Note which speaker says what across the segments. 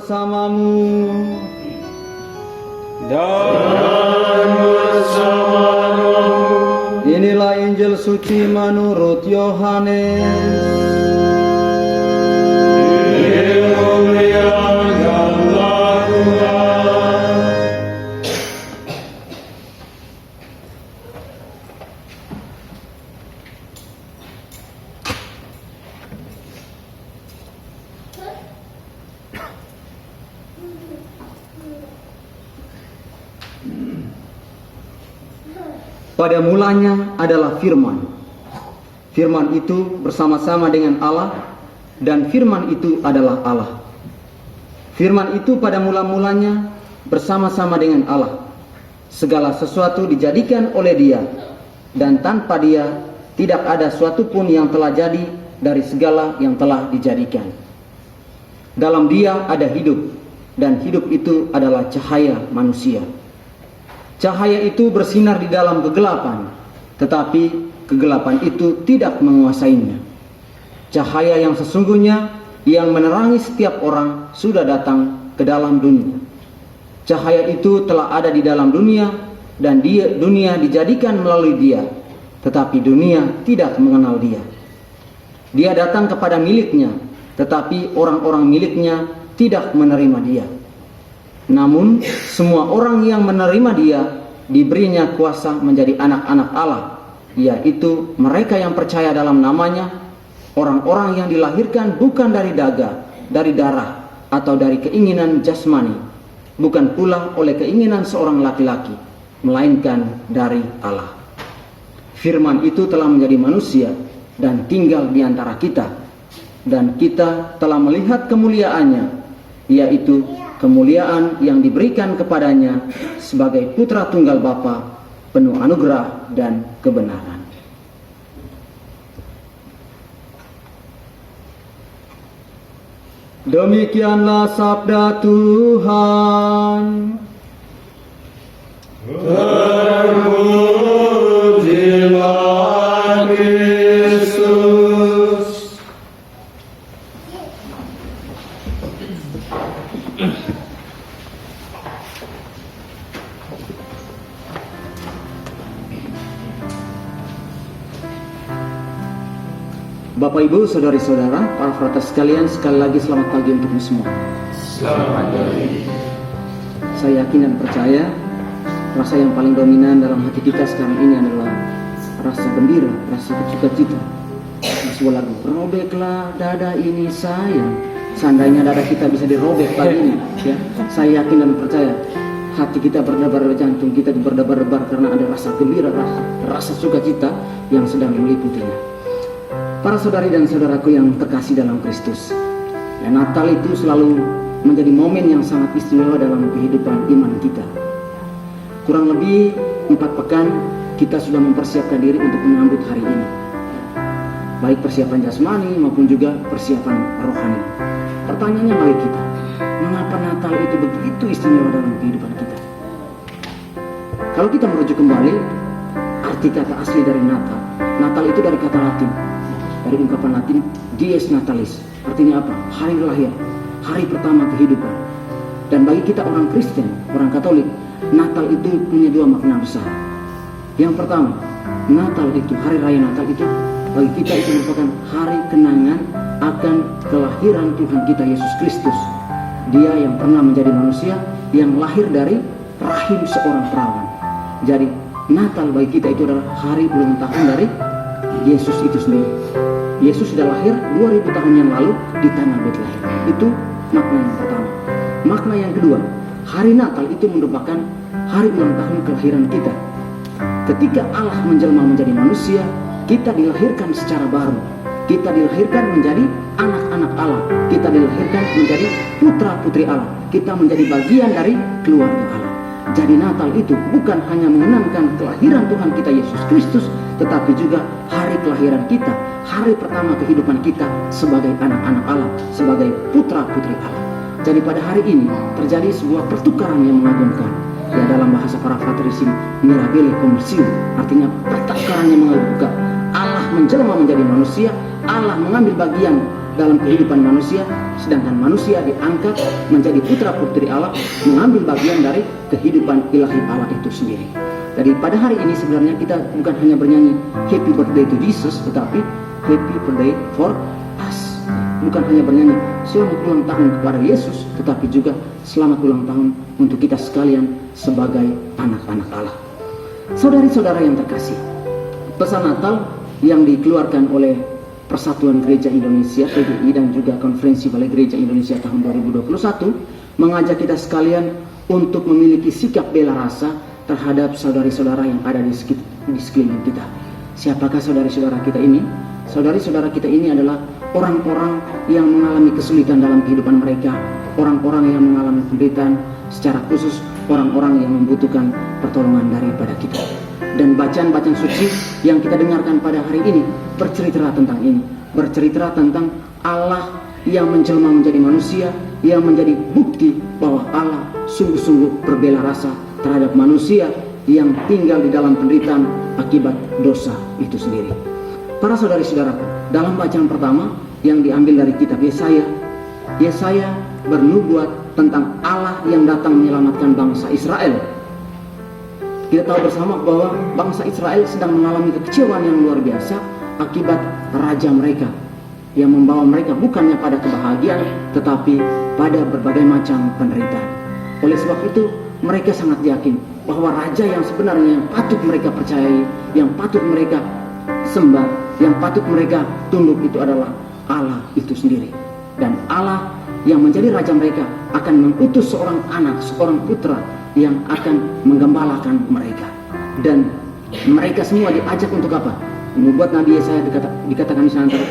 Speaker 1: bersamamu
Speaker 2: dan bersamamu.
Speaker 1: Inilah Injil suci menurut Yohanes.
Speaker 2: Dimuliakanlah Tuhan.
Speaker 1: Pada mulanya adalah firman. Firman itu bersama-sama dengan Allah, dan firman itu adalah Allah. Firman itu pada mula-mulanya bersama-sama dengan Allah. Segala sesuatu dijadikan oleh Dia, dan tanpa Dia tidak ada suatu pun yang telah jadi dari segala yang telah dijadikan. Dalam Dia ada hidup, dan hidup itu adalah cahaya manusia. Cahaya itu bersinar di dalam kegelapan, tetapi kegelapan itu tidak menguasainya. Cahaya yang sesungguhnya yang menerangi setiap orang sudah datang ke dalam dunia. Cahaya itu telah ada di dalam dunia, dan dunia dijadikan melalui Dia, tetapi dunia tidak mengenal Dia. Dia datang kepada miliknya, tetapi orang-orang miliknya tidak menerima Dia. Namun semua orang yang menerima Dia diberinya kuasa menjadi anak-anak Allah, yaitu mereka yang percaya dalam namanya, orang-orang yang dilahirkan bukan dari dari darah, atau dari keinginan jasmani, bukan pula oleh keinginan seorang laki-laki, melainkan dari Allah. Firman itu telah menjadi manusia dan tinggal di antara kita, dan kita telah melihat kemuliaannya, yaitu kemuliaan yang diberikan kepadanya sebagai putra tunggal Bapa, penuh anugerah dan kebenaran. Demikianlah sabda Tuhan.
Speaker 2: Terpujilah Kristus.
Speaker 1: Bapak, Ibu, saudari-saudara, para frater sekalian, sekali lagi selamat pagi untukmu semua.
Speaker 2: Selamat pagi.
Speaker 1: Saya yakin dan percaya rasa yang paling dominan dalam hati kita sekarang ini adalah rasa gembira, rasa sukacita. Sebuah lagu, robeklah dada ini sayang. Seandainya dada kita bisa dirobek pagi ini, ya, saya yakin dan percaya hati kita berdebar, jantung kita berdebar-debar karena ada rasa gembira, rasa sukacita yang sedang meliputinya. Para saudari dan saudaraku yang terkasih dalam Kristus, ya, Natal itu selalu menjadi momen yang sangat istimewa dalam kehidupan iman kita. Kurang lebih 4 pekan kita sudah mempersiapkan diri untuk menyambut hari ini, baik persiapan jasmani maupun juga persiapan rohani. Pertanyaannya bagi kita, mengapa Natal itu begitu istimewa dalam kehidupan kita? Kalau kita merujuk kembali arti kata asli dari Natal, Natal itu dari kata Latin, dari ungkapan Latin Dies Natalis, artinya apa? Hari lahir, hari pertama kehidupan. Dan bagi kita orang Kristen, orang Katolik, Natal itu punya 2 makna besar. Yang pertama, Natal itu, hari raya Natal itu bagi kita itu merupakan hari kenangan akan kelahiran Tuhan kita Yesus Kristus. Dia yang pernah menjadi manusia, yang lahir dari rahim seorang perawan. Jadi Natal bagi kita itu adalah hari ulang tahun dari Yesus itu sendiri. Yesus sudah lahir 2000 tahun yang lalu di tanah Betlehem. Itu makna yang pertama. Makna yang kedua, hari Natal itu merupakan hari ulang tahun kelahiran kita. Ketika Allah menjelma menjadi manusia, kita dilahirkan secara baru. Kita dilahirkan menjadi anak-anak Allah. Kita dilahirkan menjadi putra-putri Allah. Kita menjadi bagian dari keluarga Allah. Jadi Natal itu bukan hanya mengenangkan kelahiran Tuhan kita Yesus Kristus, tetapi juga hari kelahiran kita, hari pertama kehidupan kita sebagai anak-anak Allah, sebagai putra-putri Allah. Jadi pada hari ini terjadi sebuah pertukaran yang mengagumkan. Ya, dalam bahasa para fraterisim, mirabile commercium, artinya pertukaran yang mengagumkan. Allah menjelma menjadi manusia, Allah mengambil bagian dalam kehidupan manusia, sedangkan manusia diangkat menjadi putra-putri Allah, mengambil bagian dari kehidupan ilahi Allah itu sendiri. Jadi pada hari ini sebenarnya kita bukan hanya bernyanyi Happy Birthday to Jesus, tetapi Happy Birthday for us. Bukan hanya bernyanyi selamat ulang tahun kepada Yesus, tetapi juga selamat ulang tahun untuk kita sekalian sebagai anak-anak Allah. Saudari-saudara yang terkasih, pesan Natal yang dikeluarkan oleh Persatuan Gereja Indonesia PGI dan juga Konferensi Balai Gereja Indonesia tahun 2021 mengajak kita sekalian untuk memiliki sikap bela rasa terhadap saudari-saudara yang ada di sekeliling kita. Siapakah saudari-saudara kita ini? Saudari-saudara kita ini adalah orang-orang yang mengalami kesulitan dalam kehidupan mereka, orang-orang yang mengalami penderitaan, secara khusus orang-orang yang membutuhkan pertolongan daripada kita. Dan bacaan-bacaan suci yang kita dengarkan pada hari ini bercerita tentang ini, bercerita tentang Allah yang menjelma menjadi manusia, yang menjadi bukti bahwa Allah sungguh-sungguh berbela rasa terhadap manusia yang tinggal di dalam penderitaan akibat dosa itu sendiri. Para saudari-saudaraku, dalam bacaan pertama yang diambil dari kitab Yesaya bernubuat tentang Allah yang datang menyelamatkan bangsa Israel. Kita tahu bersama bahwa bangsa Israel sedang mengalami kekecewaan yang luar biasa akibat raja mereka yang membawa mereka bukannya pada kebahagiaan tetapi pada berbagai macam penderitaan. Oleh sebab itu mereka sangat yakin bahwa raja yang sebenarnya yang patut mereka percayai, yang patut mereka sembah, yang patut mereka tunduk itu adalah Allah itu sendiri. Dan Allah yang menjadi raja mereka akan mengutus seorang anak, seorang putra yang akan menggembalakan mereka. Dan mereka semua diajak untuk apa? Membuat Nabi Yesaya dikatakan di sana tadi,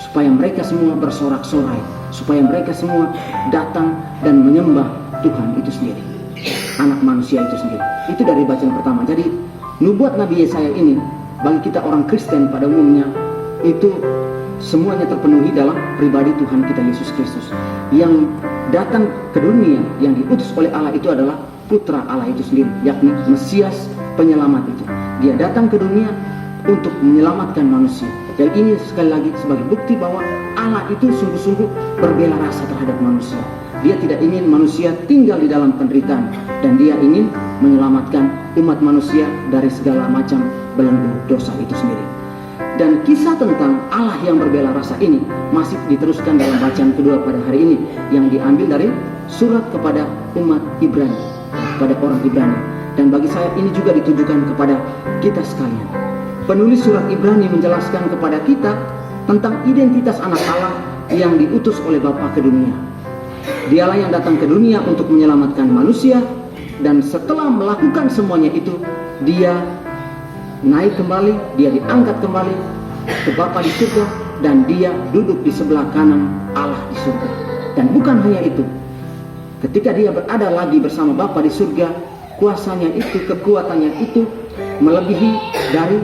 Speaker 1: supaya mereka semua bersorak-sorai, supaya mereka semua datang dan menyembah Tuhan itu sendiri, anak manusia itu sendiri. Itu dari bacaan pertama. Jadi nubuat Nabi Yesaya ini bagi kita orang Kristen pada umumnya itu semuanya terpenuhi dalam pribadi Tuhan kita Yesus Kristus yang datang ke dunia, yang diutus oleh Allah itu adalah putra Allah itu sendiri, yakni Mesias penyelamat itu. Dia datang ke dunia untuk menyelamatkan manusia. Jadi ini sekali lagi sebagai bukti bahwa Allah itu sungguh-sungguh berbela rasa terhadap manusia. Dia tidak ingin manusia tinggal di dalam penderitaan, dan dia ingin menyelamatkan umat manusia dari segala macam belenggu dosa itu sendiri. Dan kisah tentang Allah yang berbela rasa ini masih diteruskan dalam bacaan kedua pada hari ini, yang diambil dari surat kepada umat Ibrani, kepada orang Ibrani. Dan bagi saya ini juga ditujukan kepada kita sekalian. Penulis surat Ibrani menjelaskan kepada kita tentang identitas anak Allah yang diutus oleh Bapa ke dunia. Dialah yang datang ke dunia untuk menyelamatkan manusia, dan setelah melakukan semuanya itu, dia naik kembali, dia diangkat kembali ke Bapa di surga, dan dia duduk di sebelah kanan Allah di surga. Dan bukan hanya itu, ketika dia berada lagi bersama Bapa di surga, kuasanya itu, kekuatannya itu melebihi dari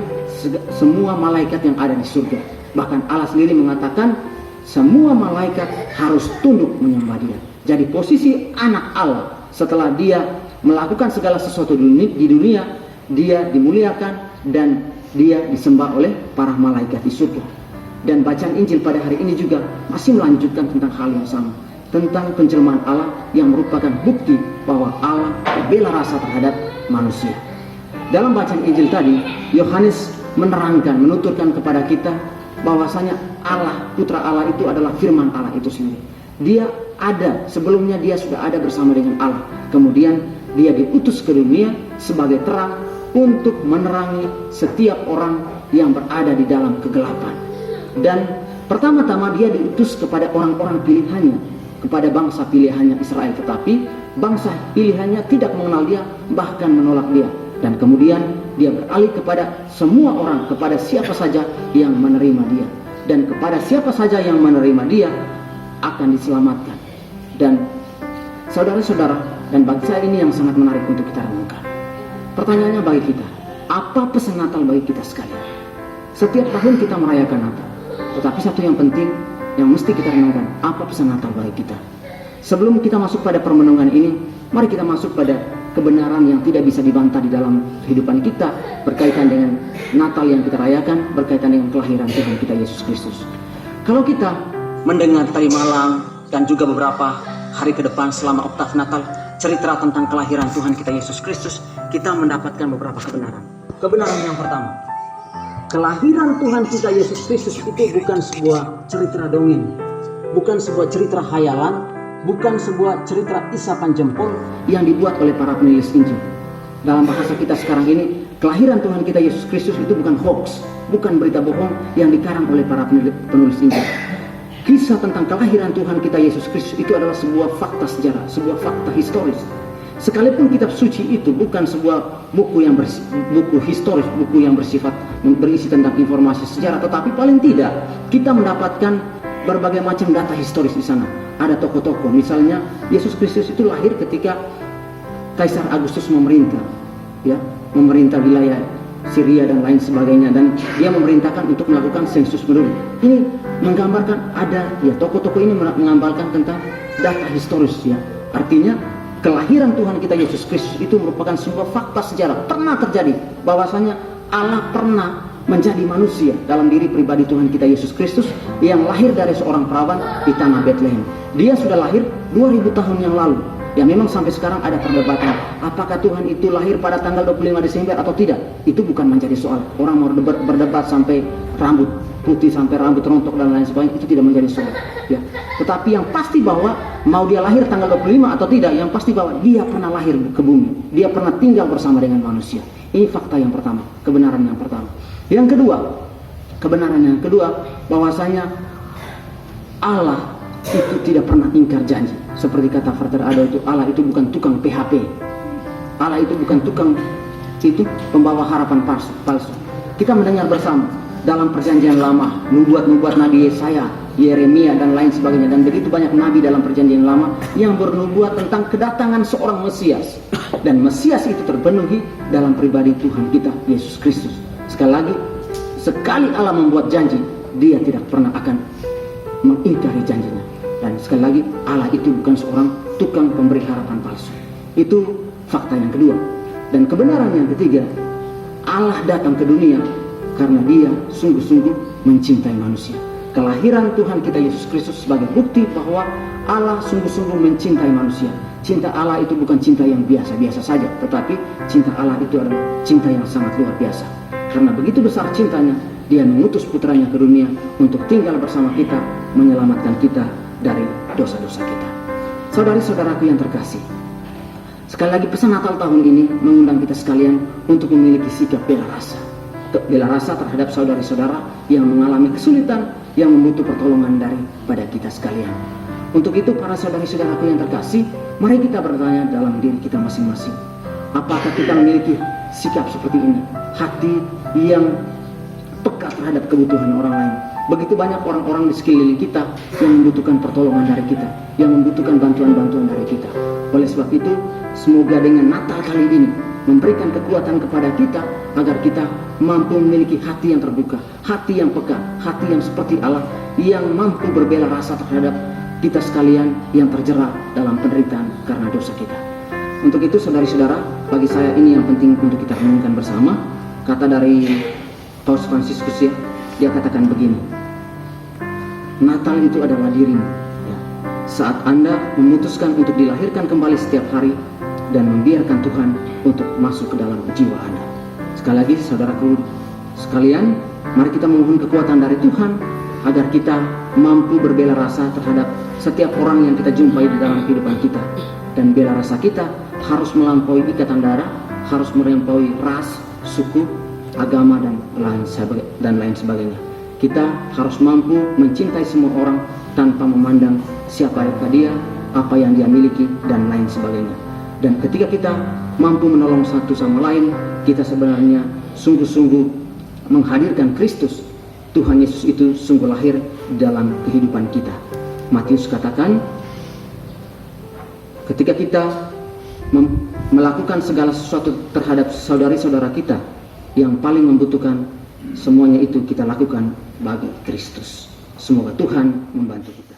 Speaker 1: semua malaikat yang ada di surga. Bahkan Allah sendiri mengatakan semua malaikat harus tunduk menyembah dia. Jadi posisi anak Allah setelah dia melakukan segala sesuatu di dunia, dia dimuliakan dan dia disembah oleh para malaikat di surga. Dan bacaan Injil pada hari ini juga masih melanjutkan tentang hal yang sama, tentang penjelmaan Allah yang merupakan bukti bahwa Allah berbela rasa terhadap manusia. Dalam bacaan Injil tadi, Yohanes menerangkan, menuturkan kepada kita bahwasanya Allah, putra Allah itu adalah firman Allah itu sendiri. Dia ada, sebelumnya dia sudah ada bersama dengan Allah. Kemudian dia diutus ke dunia sebagai terang untuk menerangi setiap orang yang berada di dalam kegelapan. Dan pertama-tama dia diutus kepada orang-orang pilihannya, kepada bangsa pilihannya Israel. Tetapi bangsa pilihannya tidak mengenal dia, bahkan menolak dia. Dan kemudian dia beralih kepada semua orang, kepada siapa saja yang menerima dia. Dan kepada siapa saja yang menerima dia akan diselamatkan. Dan saudara-saudara, dan bagi saya ini yang sangat menarik untuk kita renungkan. Pertanyaannya bagi kita, apa pesan Natal bagi kita sekalian? Setiap tahun kita merayakan Natal, tetapi satu yang penting yang mesti kita renungkan, apa pesan Natal bagi kita? Sebelum kita masuk pada permenungan ini, mari kita masuk pada kebenaran yang tidak bisa dibantah di dalam kehidupan kita berkaitan dengan Natal yang kita rayakan, berkaitan dengan kelahiran Tuhan kita Yesus Kristus. Kalau kita mendengar tadi malam dan juga beberapa hari ke depan selama oktav Natal, cerita tentang kelahiran Tuhan kita Yesus Kristus, kita mendapatkan beberapa kebenaran. Kebenaran yang pertama, kelahiran Tuhan kita Yesus Kristus itu bukan sebuah cerita dongeng, bukan sebuah cerita hayalan, bukan sebuah cerita isapan jempol yang dibuat oleh para penulis Injil. Dalam bahasa kita sekarang ini, kelahiran Tuhan kita Yesus Kristus itu bukan hoax, bukan berita bohong yang dikarang oleh para penulis Injil. Kisah tentang kelahiran Tuhan kita Yesus Kristus itu adalah sebuah fakta sejarah, sebuah fakta historis. Sekalipun kitab suci itu bukan sebuah buku historis, buku yang bersifat berisi tentang informasi sejarah, tetapi paling tidak kita mendapatkan berbagai macam data historis di sana. Ada tokoh-tokoh, misalnya Yesus Kristus itu lahir ketika Kaisar Agustus memerintah wilayah Syria dan lain sebagainya, dan dia memerintahkan untuk melakukan sensus penduduk. Ini menggambarkan tokoh-tokoh ini menggambarkan tentang data historis ya. Artinya kelahiran Tuhan kita Yesus Kristus itu merupakan sebuah fakta sejarah, pernah terjadi, bahwasanya Allah pernah menjadi manusia dalam diri pribadi Tuhan kita Yesus Kristus yang lahir dari seorang perawan di tanah Bethlehem. Dia sudah lahir 2000 tahun yang lalu. Ya, memang sampai sekarang ada perdebatan apakah Tuhan itu lahir pada tanggal 25 Desember atau tidak. Itu bukan menjadi soal. Orang mau berdebat sampai rambut putih, sampai rambut rontok dan lain sebagainya, itu tidak menjadi soal ya. Tetapi yang pasti bahwa mau dia lahir tanggal 25 atau tidak, yang pasti bahwa dia pernah lahir ke bumi, dia pernah tinggal bersama dengan manusia. Ini fakta yang pertama, kebenaran yang pertama. Yang kedua, kebenaran yang kedua, bahwasanya Allah itu tidak pernah ingkar janji. Seperti kata Frater Ado itu, Allah itu bukan tukang PHP. Allah itu bukan tukang pembawa harapan palsu. Kita mendengar bersama dalam perjanjian lama, nubuat-nubuat Nabi Yesaya, Yeremia dan lain sebagainya, dan begitu banyak nabi dalam perjanjian lama yang bernubuat tentang kedatangan seorang Mesias, dan Mesias itu terpenuhi dalam pribadi Tuhan kita Yesus Kristus. Sekali lagi, sekali Allah membuat janji, dia tidak pernah akan mengingkari janjinya. Dan sekali lagi, Allah itu bukan seorang tukang pemberi harapan palsu. Itu fakta yang kedua. Dan kebenaran yang ketiga, Allah datang ke dunia karena dia sungguh-sungguh mencintai manusia. Kelahiran Tuhan kita Yesus Kristus sebagai bukti bahwa Allah sungguh-sungguh mencintai manusia. Cinta Allah itu bukan cinta yang biasa-biasa saja, tetapi cinta Allah itu adalah cinta yang sangat luar biasa. Karena begitu besar cintanya, dia mengutus putranya ke dunia untuk tinggal bersama kita, menyelamatkan kita dari dosa-dosa kita. Saudari-saudaraku yang terkasih, sekali lagi pesan Natal tahun ini mengundang kita sekalian untuk memiliki sikap bela rasa. Bela rasa terhadap saudari-saudara yang mengalami kesulitan, yang membutuhkan pertolongan daripada kita sekalian. Untuk itu, para saudari-saudaraku yang terkasih, mari kita bertanya dalam diri kita masing-masing. Apakah kita memiliki sikap seperti ini? Hati yang peka terhadap kebutuhan orang lain. Begitu banyak orang-orang di sekeliling kita yang membutuhkan pertolongan dari kita, yang membutuhkan bantuan-bantuan dari kita. Oleh sebab itu, semoga dengan Natal kali ini memberikan kekuatan kepada kita agar kita mampu memiliki hati yang terbuka, hati yang peka, hati yang seperti Allah, yang mampu berbela rasa terhadap kita sekalian yang terjerat dalam penderitaan karena dosa kita. Untuk itu, saudari-saudara, bagi saya ini yang penting untuk kita renungkan bersama. Kata dari Paus Fransiskus ya, dia katakan begini: Natal itu adalah dirimu ya. Saat Anda memutuskan untuk dilahirkan kembali setiap hari dan membiarkan Tuhan untuk masuk ke dalam jiwa Anda. Sekali lagi, saudaraku sekalian, mari kita memohon kekuatan dari Tuhan agar kita mampu berbela rasa terhadap setiap orang yang kita jumpai di dalam kehidupan kita. Dan bela rasa kita harus melampaui ikatan darah, harus melampaui ras, suku, agama dan lain sebagainya. Kita harus mampu mencintai semua orang tanpa memandang siapa dia, apa yang dia miliki dan lain sebagainya. Dan ketika kita mampu menolong satu sama lain, kita sebenarnya sungguh-sungguh menghadirkan Kristus. Tuhan Yesus itu sungguh lahir dalam kehidupan kita. Matius katakan, ketika kita melakukan segala sesuatu terhadap saudari-saudara kita yang paling membutuhkan, semuanya itu kita lakukan bagi Kristus. Semoga Tuhan membantu kita.